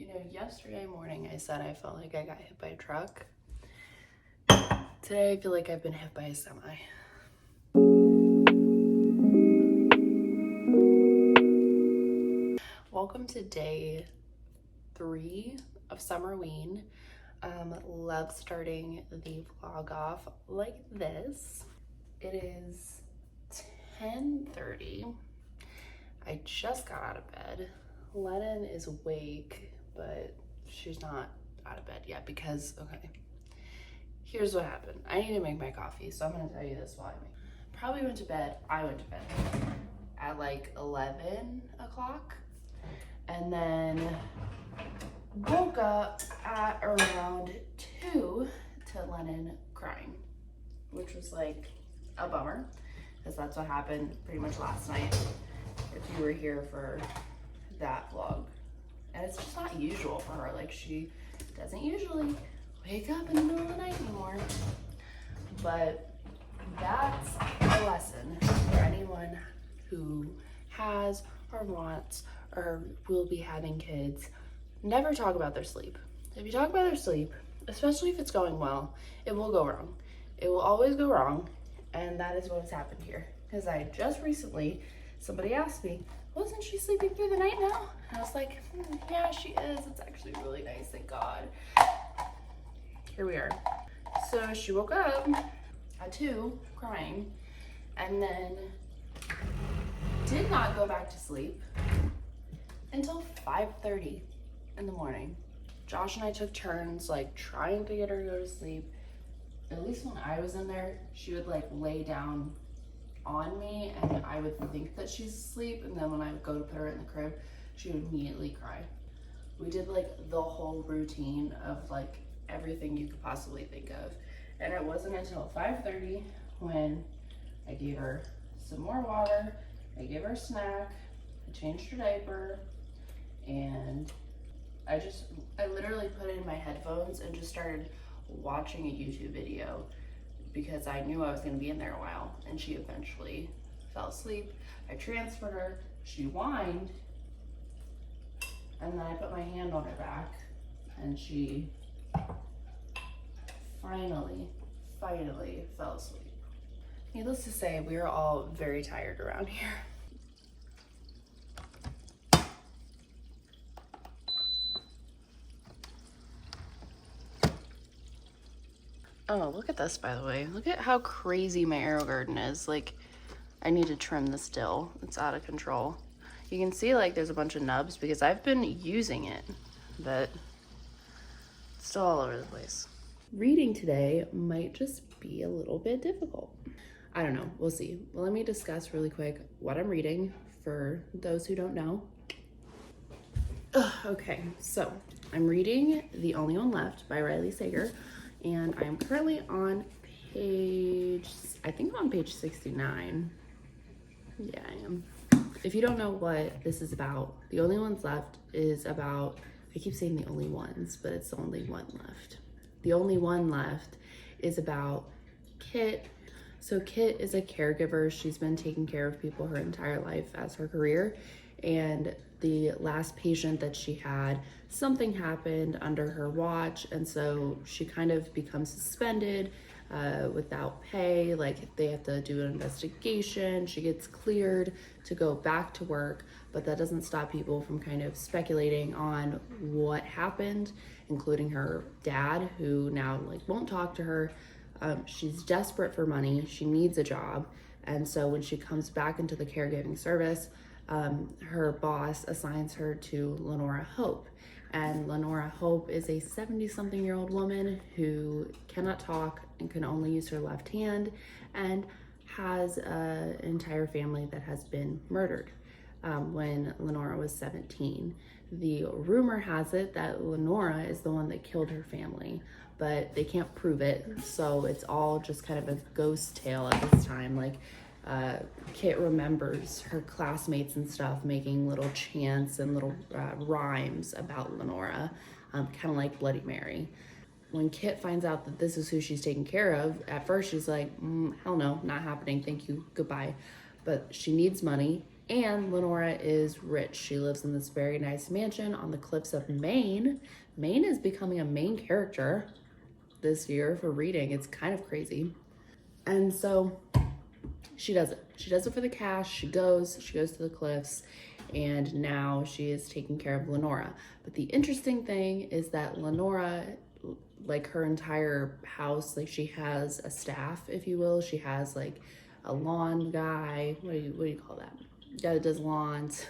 You know, yesterday morning I said I felt like I got hit by a truck. Today I feel like I've been hit by a semi. Welcome to day 3 of Summerween. Love starting the vlog off like this. It is 10:30. I just got out of bed. Lennon is awake, but she's not out of bed yet because, okay, here's what happened. I need to make my coffee, so I'm gonna tell you this while I make it. I went to bed at like 11 o'clock and then woke up at around 2 to Lennon crying, which was like a bummer because that's what happened pretty much last night if you were here for that vlog. And it's just not usual for her. Like, she doesn't usually wake up in the middle of the night anymore. But that's a lesson for anyone who has or wants or will be having kids. Never talk about their sleep. If you talk about their sleep, especially if it's going well, it will go wrong. It will always go wrong. And that is what has happened here. Because I just recently, somebody asked me, wasn't she sleeping through the night now? And I was like, yeah, she is. It's actually really nice, thank God. Here we are. So she woke up at 2 crying and then did not go back to sleep until 5:30 in the morning. Josh and I took turns like trying to get her to go to sleep. At least when I was in there, she would like lay down on me and I would think that she's asleep, and then when I would go to put her in the crib, she would immediately cry. We did like the whole routine of like everything you could possibly think of, and it wasn't until 5:30 when I gave her some more water, I gave her a snack, I changed her diaper, and I literally put in my headphones and just started watching a YouTube video because I knew I was going to be in there a while, and she eventually fell asleep. I transferred her, she whined, and then I put my hand on her back, and she finally fell asleep. Needless to say, we are all very tired around here. Oh, look at this, by the way. Look at how crazy my arrow garden is. Like, I need to trim the still. It's out of control. You can see like there's a bunch of nubs because I've been using it, but it's still all over the place. Reading today might just be a little bit difficult. I don't know, we'll see. Well, let me discuss really quick what I'm reading for those who don't know. Okay, so I'm reading The Only One Left by Riley Sager, and I'm currently on page 69. Yeah, I am. If you don't know what this is about, The Only Ones Left is about, I keep saying the only ones, but it's the only one left. The Only One Left is about Kit. So Kit is a caregiver. She's been taking care of people her entire life as her career. And the last patient that she had, something happened under her watch, and so she kind of becomes suspended without pay. Like, they have to do an investigation. She gets cleared to go back to work, but that doesn't stop people from kind of speculating on what happened, including her dad, who now like won't talk to her. She's desperate for money. She needs a job, and so when she comes back into the caregiving service, her boss assigns her to Lenora Hope. And Lenora Hope is a 70-something-year-old woman who cannot talk and can only use her left hand, and has an entire family that has been murdered when Lenora was 17. The rumor has it that Lenora is the one that killed her family, but they can't prove it, so it's all just kind of a ghost tale at this time. Like, Kit remembers her classmates and stuff making little chants and little rhymes about Lenora, kind of like Bloody Mary. When Kit finds out that this is who she's taking care of, at first she's like, hell no, not happening, thank you, goodbye. But she needs money, And Lenora is rich. She lives in this very nice mansion on the cliffs of Maine. Maine is becoming a main character this year for reading. It's kind of crazy. And so she does it. She does it for the cash. She goes to the cliffs, and now she is taking care of Lenora. But the interesting thing is that Lenora, like her entire house, like she has a staff, if you will. She has like a lawn guy. What do you call that? Guy that does lawns.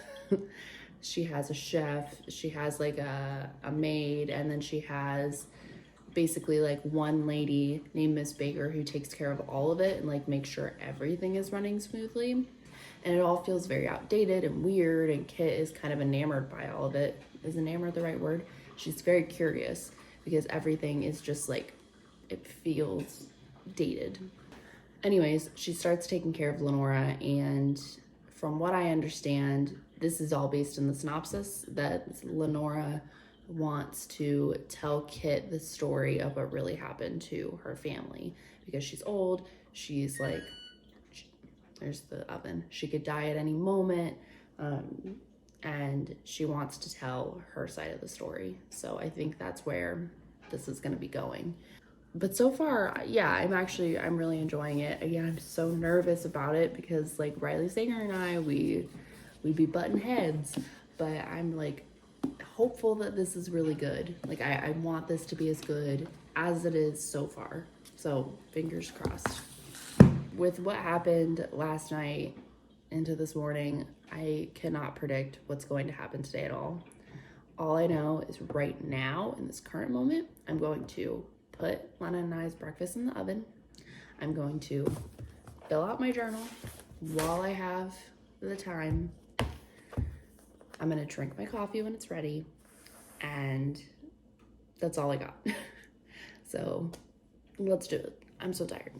She has a chef. She has like a maid, and then she has basically like one lady named Miss Baker who takes care of all of it and like makes sure everything is running smoothly. And it all feels very outdated and weird, and Kit is kind of enamored by all of it. Is enamored the right word? She's very curious because everything is just like, it feels dated. Anyways, she starts taking care of Lenora, and from what I understand, this is all based in the synopsis, that Lenora wants to tell Kit the story of what really happened to her family because she's old. She's like, there's the oven. She could die at any moment. And she wants to tell her side of the story. So I think that's where this is going to be going. But so far, yeah, I'm really enjoying it. Again, I'm so nervous about it because like Riley Sanger and I, we'd be butting heads, but I'm like hopeful that this is really good. Like I want this to be as good as it is so far. So fingers crossed. With what happened last night into this morning, I cannot predict what's going to happen today at all. All I know is right now, in this current moment, I'm going to put Lena and I's breakfast in the oven. I'm going to fill out my journal while I have the time. I'm gonna drink my coffee when it's ready, and that's all I got. So let's do it. I'm so tired.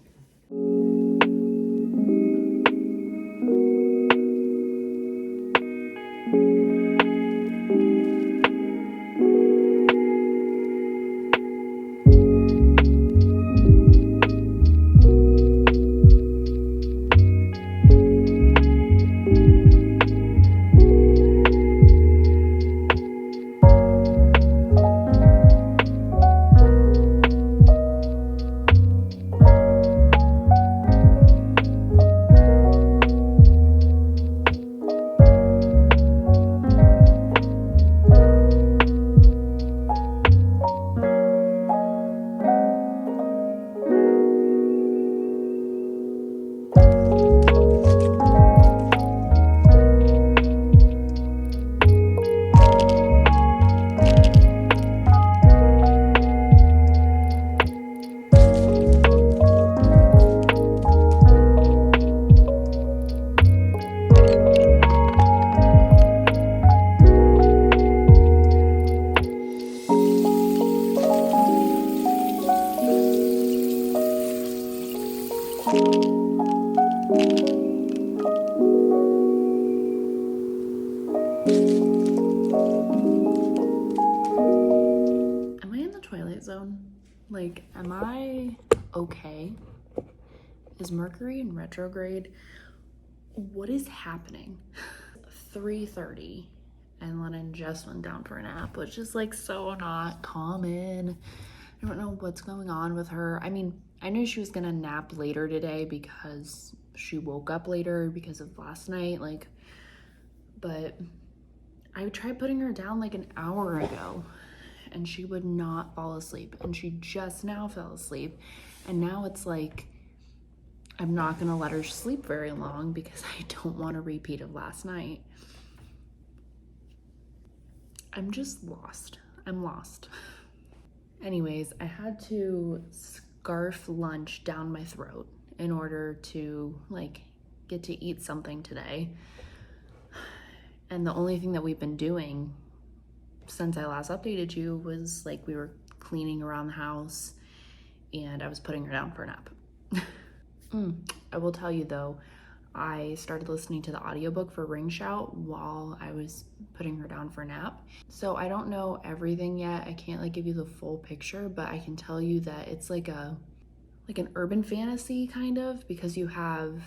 Zone? Like, am I okay? Is Mercury in retrograde? What is happening? 3:30 and Lennon just went down for a nap, which is like so not common. I don't know what's going on with her. I mean, I knew she was gonna nap later today because she woke up later because of last night, like, but I tried putting her down like an hour ago and she would not fall asleep, and she just now fell asleep, and now it's like I'm not gonna let her sleep very long because I don't want a repeat of last night. I'm just lost. I'm lost. Anyways, I had to scarf lunch down my throat in order to like get to eat something today. And the only thing that we've been doing since I last updated you was like we were cleaning around the house and I was putting her down for a nap. I will tell you though, I started listening to the audiobook for Ring Shout while I was putting her down for a nap. So I don't know everything yet. I can't like give you the full picture, but I can tell you that it's like an urban fantasy kind of, because you have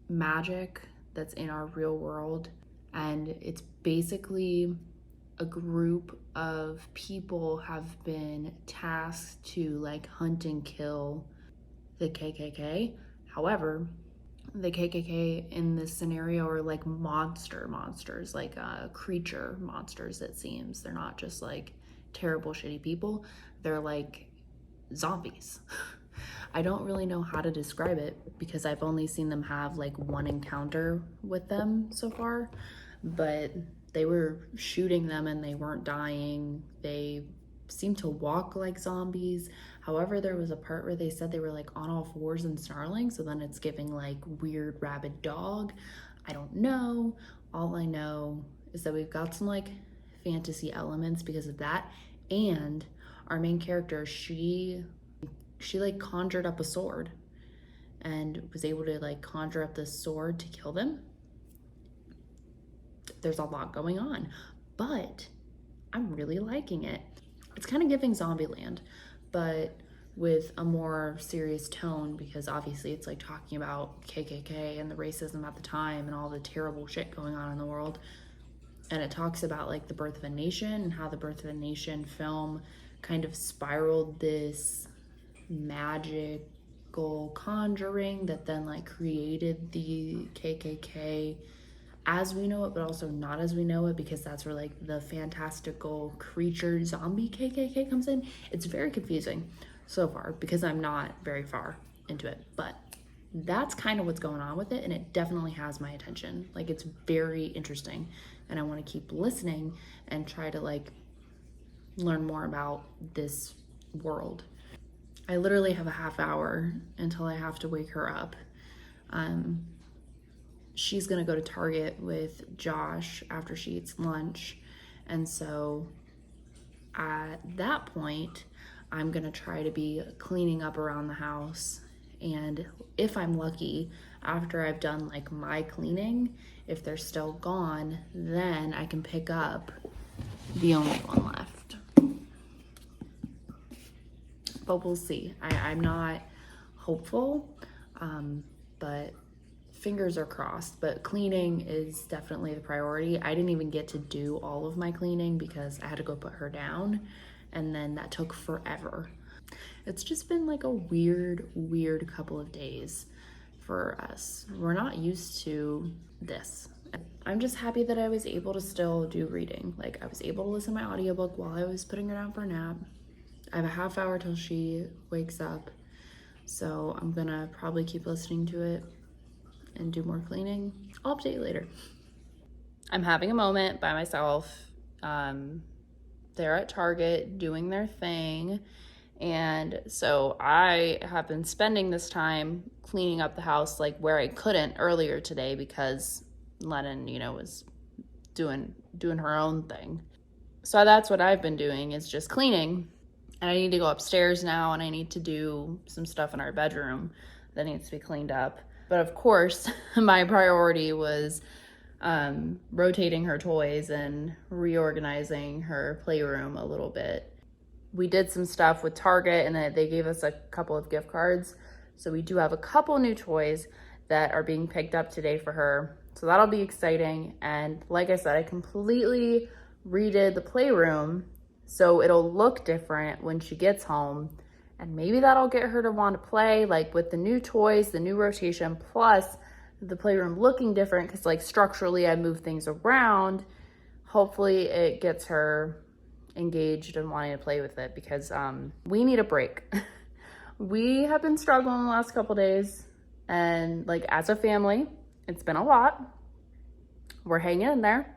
magic that's in our real world. And it's basically a group of people have been tasked to like hunt and kill the KKK. However, the KKK in this scenario are like monsters, like creature monsters, it seems. They're not just like terrible, shitty people. They're like zombies. I don't really know how to describe it because I've only seen them have like one encounter with them so far, but they were shooting them and they weren't dying. They seemed to walk like zombies. However, there was a part where they said they were like on all fours and snarling, so then it's giving like weird rabid dog. I don't know. All I know is that we've got some like fantasy elements because of that, and our main character, she like conjured up a sword and was able to like conjure up this sword to kill them. There's a lot going on, but I'm really liking it. It's kind of giving Zombieland, but with a more serious tone, because obviously it's like talking about KKK and the racism at the time and all the terrible shit going on in the world. And it talks about like the birth of a nation and how the birth of a nation film kind of spiraled this magical conjuring that then like created the KKK as we know it, but also not as we know it, because that's where like the fantastical creature zombie KKK comes in. It's very confusing so far because I'm not very far into it, but that's kind of what's going on with it, and it definitely has my attention. Like, it's very interesting, and I want to keep listening and try to like learn more about this world. I literally have a half hour until I have to wake her up. She's gonna go to Target with Josh after she eats lunch. And so at that point, I'm gonna try to be cleaning up around the house. And if I'm lucky, after I've done like my cleaning, if they're still gone, then I can pick up the only one left. But we'll see. I'm not hopeful, but fingers are crossed. But cleaning is definitely the priority. I didn't even get to do all of my cleaning because I had to go put her down, and then that took forever. It's just been like a weird couple of days for us. We're not used to this. I'm just happy that I was able to still do reading. Like, I was able to listen to my audiobook while I was putting her down for a nap. I have a half hour till she wakes up, so I'm gonna probably keep listening to it and do more cleaning. I'll update you later. I'm having a moment by myself. They're at Target doing their thing, and so I have been spending this time cleaning up the house like where I couldn't earlier today because Lennon, was doing her own thing. So that's what I've been doing, is just cleaning. And I need to go upstairs now, and I need to do some stuff in our bedroom that needs to be cleaned up. But of course, my priority was rotating her toys and reorganizing her playroom a little bit. We did some stuff with Target, and then they gave us a couple of gift cards. So we do have a couple new toys that are being picked up today for her. So that'll be exciting. And like I said, I completely redid the playroom, so it'll look different when she gets home, and maybe that'll get her to want to play, like with the new toys, the new rotation, plus the playroom looking different because like structurally I moved things around. Hopefully it gets her engaged and wanting to play with it, because we need a break. We have been struggling the last couple days, and like as a family, it's been a lot. We're hanging in there,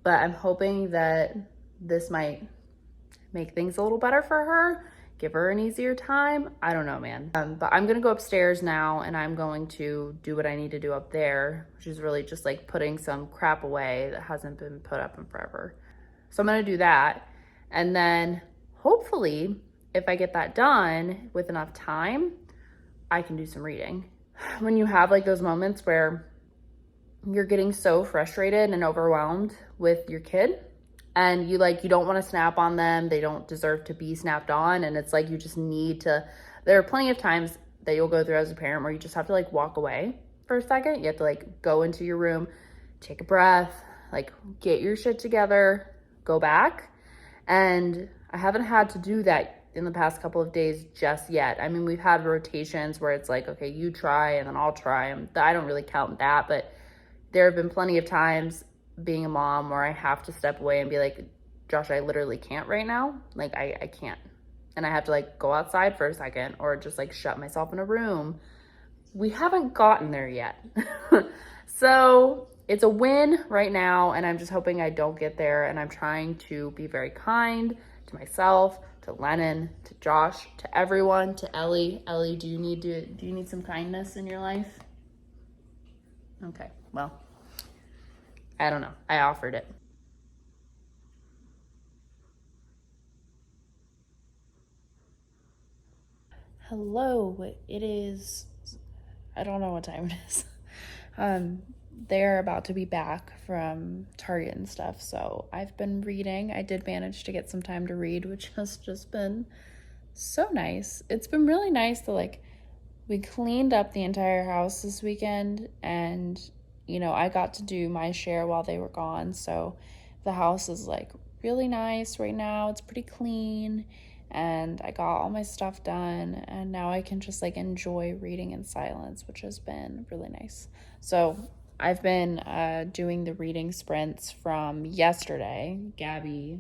but I'm hoping that this might make things a little better for her, give her an easier time. I don't know, man. But I'm gonna go upstairs now, and I'm going to do what I need to do up there, which is really just like putting some crap away that hasn't been put up in forever. So I'm gonna do that. And then hopefully, if I get that done with enough time, I can do some reading. When you have like those moments where you're getting so frustrated and overwhelmed with your kid, and you don't want to snap on them, they don't deserve to be snapped on, and it's like you just need to, there are plenty of times that you'll go through as a parent where you just have to like walk away for a second. You have to like go into your room, take a breath, like get your shit together, go back. And I haven't had to do that in the past couple of days just yet. I mean, we've had rotations where it's like, okay, you try and then I'll try. And I don't really count that, but there have been plenty of times being a mom where I have to step away and be like, Josh, I literally can't right now. Like I can't. And I have to like go outside for a second or just like shut myself in a room. We haven't gotten there yet. So it's a win right now, and I'm just hoping I don't get there. And I'm trying to be very kind to myself, to Lennon, to Josh, to everyone, to Ellie. Ellie, do you need some kindness in your life? Okay, well, I don't know. I offered it. Hello, it is, I don't know what time it is. They're about to be back from Target and stuff, so I've been reading. I did manage to get some time to read, which has just been so nice. It's been really nice to like, we cleaned up the entire house this weekend, and I got to do my share while they were gone, so the house is like really nice right now. It's pretty clean, and I got all my stuff done, and now I can just like enjoy reading in silence, which has been really nice. So I've been doing the reading sprints from yesterday. Gabby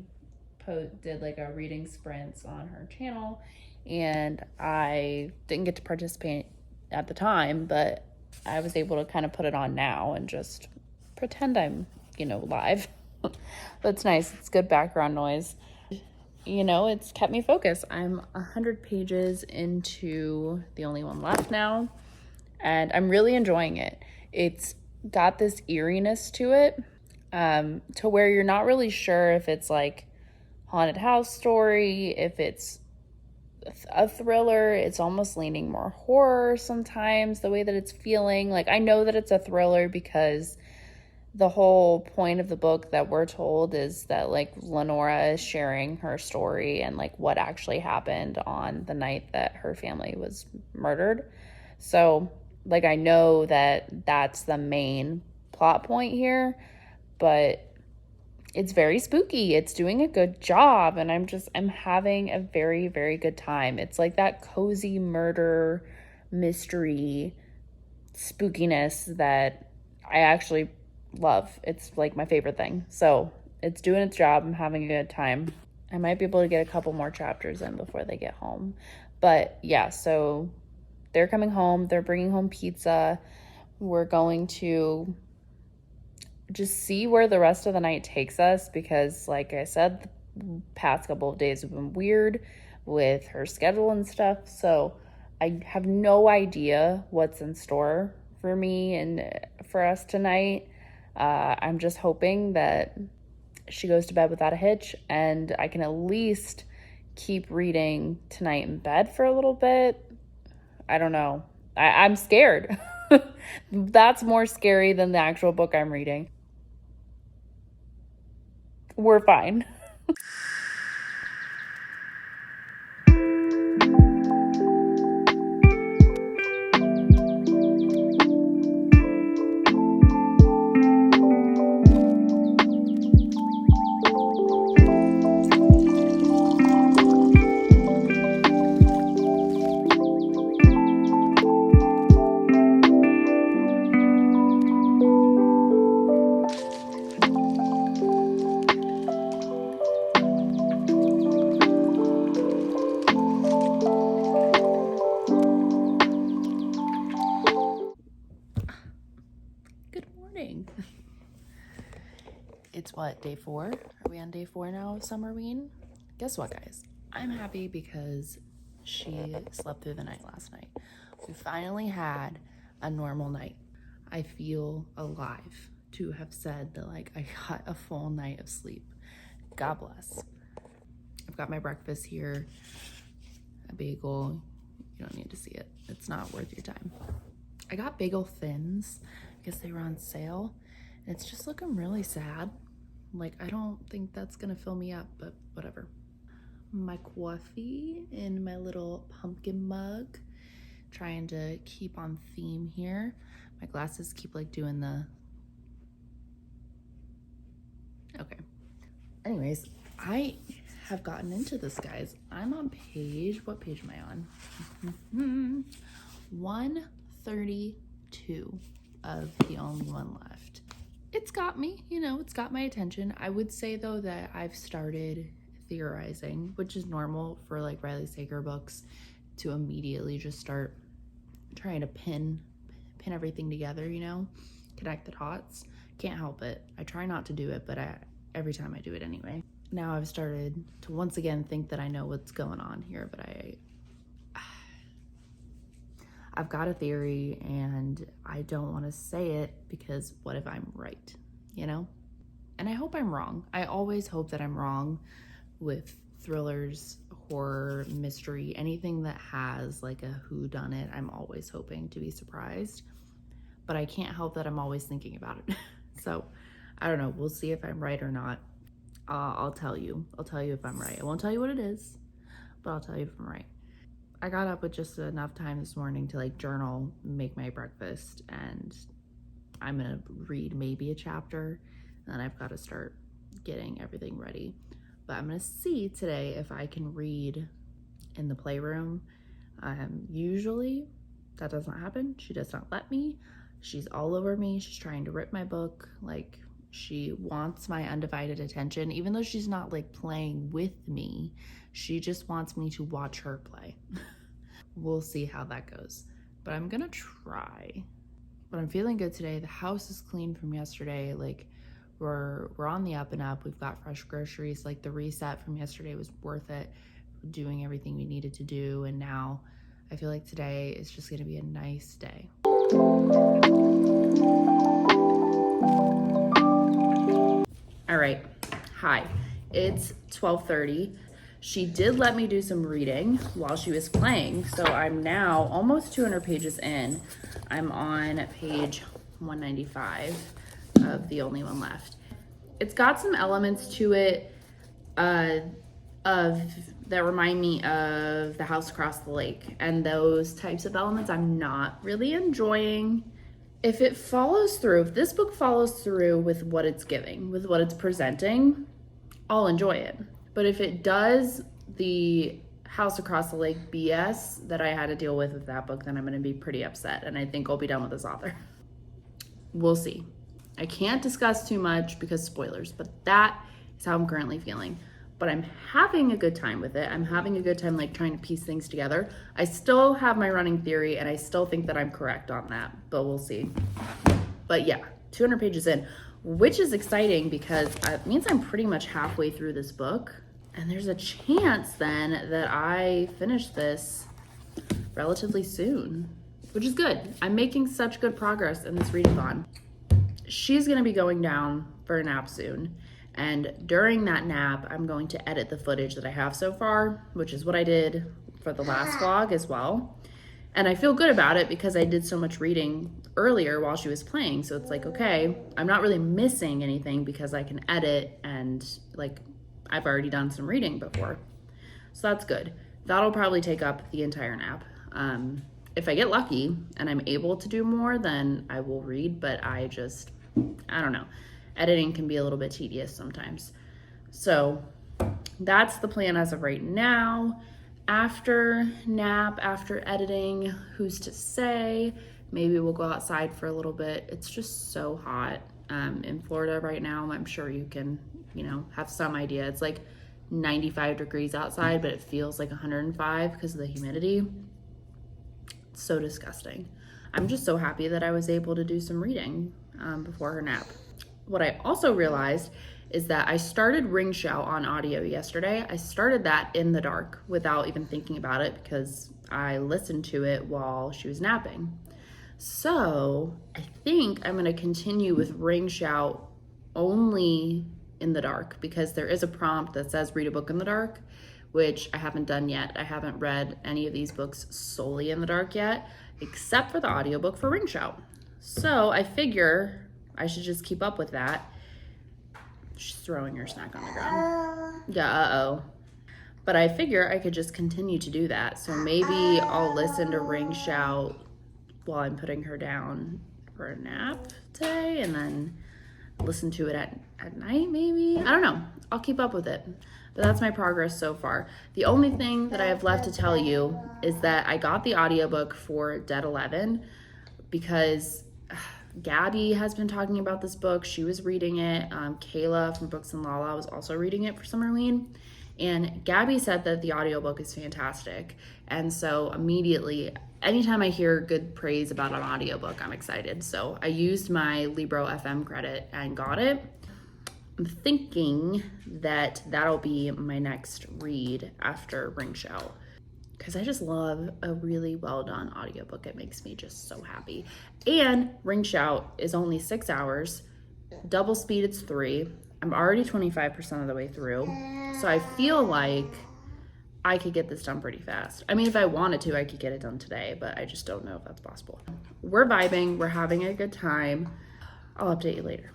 did like a reading sprints on her channel, and I didn't get to participate at the time, but I was able to kind of put it on now and just pretend I'm live. That's nice. It's good background noise. It's kept me focused. I'm 100 pages into the only one left now, and I'm really enjoying it. It's got this eeriness to it, to where you're not really sure if it's like haunted house story, if it's a thriller. It's almost leaning more horror sometimes, the way that it's feeling. Like, I know that it's a thriller because the whole point of the book that we're told is that like Lenora is sharing her story and like what actually happened on the night that her family was murdered. So like, I know that that's the main plot point here, but it's very spooky. It's doing a good job, and I'm having a very, very good time. It's like that cozy murder mystery spookiness that I actually love. It's like my favorite thing. So it's doing its job. I'm having a good time. I might be able to get a couple more chapters in before they get home. But yeah, so they're coming home. They're bringing home pizza. We're going to just see where the rest of the night takes us, because like I said, the past couple of days have been weird with her schedule and stuff. So I have no idea what's in store for me and for us tonight. I'm just hoping that she goes to bed without a hitch, and I can at least keep reading tonight in bed for a little bit. I don't know. I'm scared. That's more scary than the actual book I'm reading. We're fine. Good morning. It's what, day 4? Are we on day 4 now of Summerween? Guess what, guys? I'm happy because she slept through the night last night. We finally had a normal night. I feel alive to have said that like I got a full night of sleep. God bless. I've got my breakfast here, a bagel. You don't need to see it. It's not worth your time. I got bagel thins because they were on sale. And it's just looking really sad. Like, I don't think that's gonna fill me up, but whatever. My coffee in my little pumpkin mug. Trying to keep on theme here. My glasses keep like doing the, okay. Anyways, I have gotten into this, guys. I'm on page, what page am I on? 132 of The Only One Left. It's got me, you know, it's got my attention. I would say though that I've started theorizing, which is normal for like Riley Sager books, to immediately just start trying to pin everything together, you know, connect the dots. Can't help it. I try not to do it, but every time I do it anyway. Now I've started to once again think that I know what's going on here, but I've got a theory and I don't want to say it because what if I'm right, you know? And I hope I'm wrong. I always hope that I'm wrong with thrillers, horror, mystery, anything that has like a whodunit. I'm always hoping to be surprised, but I can't help that I'm always thinking about it. So I don't know. We'll see if I'm right or not. I'll tell you. I'll tell you if I'm right. I won't tell you what it is, but I'll tell you if I'm right. I got up with just enough time this morning to like journal, make my breakfast, and I'm gonna read maybe a chapter, and then I've got to start getting everything ready. But I'm gonna see today if I can read in the playroom. Usually that does not happen. She does not let me. She's all over me. She's trying to rip my book. Like, she wants my undivided attention, even though she's not like playing with me. She just wants me to watch her play. We'll see how that goes, but I'm gonna try. But I'm feeling good today. The house is clean from yesterday. Like, we're on the up and up. We've got fresh groceries. Like, the reset from yesterday was worth it, doing everything we needed to do. And now I feel like today is just gonna be a nice day. All right, hi, it's 12:30. She did let me do some reading while she was playing, so I'm now almost 200 pages in. I'm on page 195 of The Only One Left. It's got some elements to it of that remind me of The House Across the Lake, and those types of elements I'm not really enjoying. If it follows through, if this book follows through with what it's giving, with what it's presenting, I'll enjoy it. But if it does the House Across the Lake BS that I had to deal with that book, then I'm going to be pretty upset, and I think I'll be done with this author. We'll see. I can't discuss too much because spoilers, but that is how I'm currently feeling. But I'm having a good time with it. I'm having a good time like trying to piece things together. I still have my running theory and I still think that I'm correct on that, but we'll see. But yeah, 200 pages in, which is exciting because it means I'm pretty much halfway through this book. And there's a chance then that I finish this relatively soon, which is good. I'm making such good progress in this read-a-thon. She's gonna be going down for a nap soon. And during that nap, I'm going to edit the footage that I have so far, which is what I did for the last vlog as well. And I feel good about it because I did so much reading earlier while she was playing. So it's like, okay, I'm not really missing anything because I can edit and like I've already done some reading before. So that's good. That'll probably take up the entire nap. If I get lucky and I'm able to do more, then I will read, but I don't know. Editing can be a little bit tedious sometimes. So that's the plan as of right now. After nap, after editing, who's to say? Maybe we'll go outside for a little bit. It's just so hot in Florida right now. I'm sure you can, have some idea. It's like 95 degrees outside, but it feels like 105 because of the humidity. It's so disgusting. I'm just so happy that I was able to do some reading before her nap. What I also realized is that I started Ring Shout on audio yesterday. I started that in the dark without even thinking about it because I listened to it while she was napping. So I think I'm gonna continue with Ring Shout only in the dark because there is a prompt that says read a book in the dark, which I haven't done yet. I haven't read any of these books solely in the dark yet, except for the audiobook for Ring Shout. So I figure I should just keep up with that. She's throwing her snack on the ground. Yeah, uh-oh. But I figure I could just continue to do that. So maybe I'll listen to Ring Shout while I'm putting her down for a nap today and then listen to it at night maybe. I don't know. I'll keep up with it. But that's my progress so far. The only thing that I have left to tell you is that I got the audiobook for Dead 11 because Gabby has been talking about this book. She was reading it. Kayla from Books and Lala was also reading it for Summerween. And Gabby said that the audiobook is fantastic. And so immediately, anytime I hear good praise about an audiobook, I'm excited. So I used my Libro FM credit and got it. I'm thinking that that'll be my next read after Ring Shout, because I just love a really well done audiobook. It makes me just so happy. And Ring Shout is only 6 hours, double speed it's 3. I'm already 25% of the way through, so I feel like I could get this done pretty fast. I mean, if I wanted to, I could get it done today, but I just don't know if that's possible. We're vibing, we're having a good time. I'll update you later.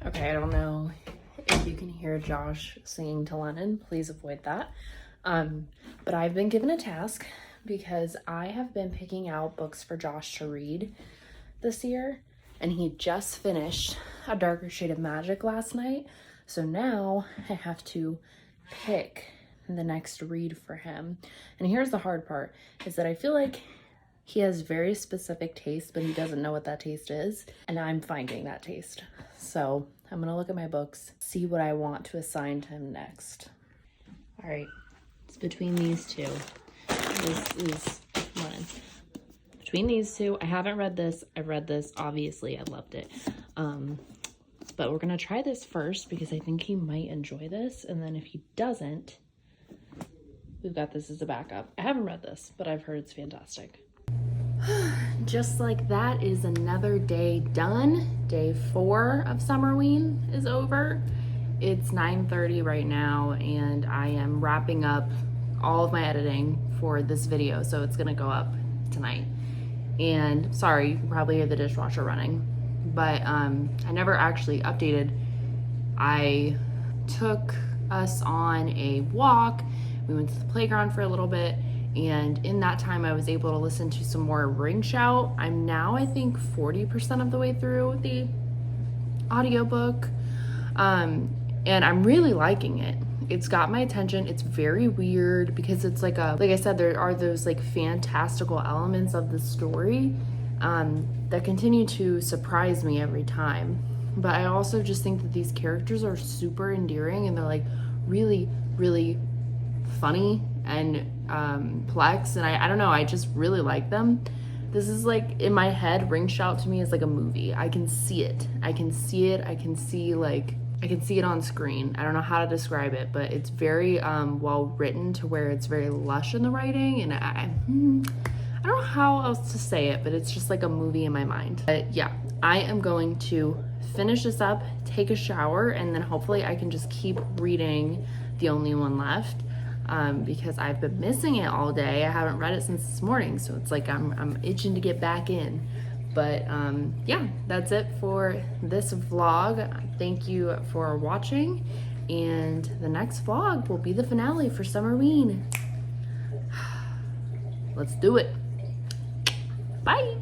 Okay, I don't know if you can hear Josh singing to Lennon. Please avoid that. But I've been given a task because I have been picking out books for Josh to read this year, and he just finished A Darker Shade of Magic last night. So now I have to pick the next read for him. And here's the hard part, is that I feel like he has very specific taste, but he doesn't know what that taste is. And I'm finding that taste. So I'm gonna look at my books, see what I want to assign to him next. All right, it's between these two. This is Lennon. Between these two, I haven't read this. I've read this, obviously, I loved it. But we're gonna try this first because I think he might enjoy this. And then if he doesn't, we've got this as a backup. I haven't read this, but I've heard it's fantastic. Just like that is another day done. Day 4 of Summerween is over. It's 9:30 right now, and I am wrapping up all of my editing for this video, so it's gonna go up tonight. And sorry, you can probably hear the dishwasher running, but I never actually updated. I took us on a walk. We went to the playground for a little bit, and in that time I was able to listen to some more Ring Shout. I'm now, I think, 40% of the way through the audiobook, and I'm really liking it. It's got my attention. It's very weird because it's like I said, there are those like fantastical elements of the story that continue to surprise me every time. But I also just think that these characters are super endearing, and they're like really, really funny and complex, and I don't know, I just really like them. This is like, in my head, Ring Shout to me is like a movie. I can see it. I can see it on screen. I don't know how to describe it, but it's very well written to where it's very lush in the writing, and I don't know how else to say it, but it's just like a movie in my mind. But yeah, I am going to finish this up, take a shower, and then hopefully I can just keep reading The Only One Left, because I've been missing it all day. I haven't read it since this morning, so it's like I'm itching to get back in. But yeah, that's it for this vlog. Thank you for watching, and the next vlog will be the finale for Summerween. Let's do it. Bye.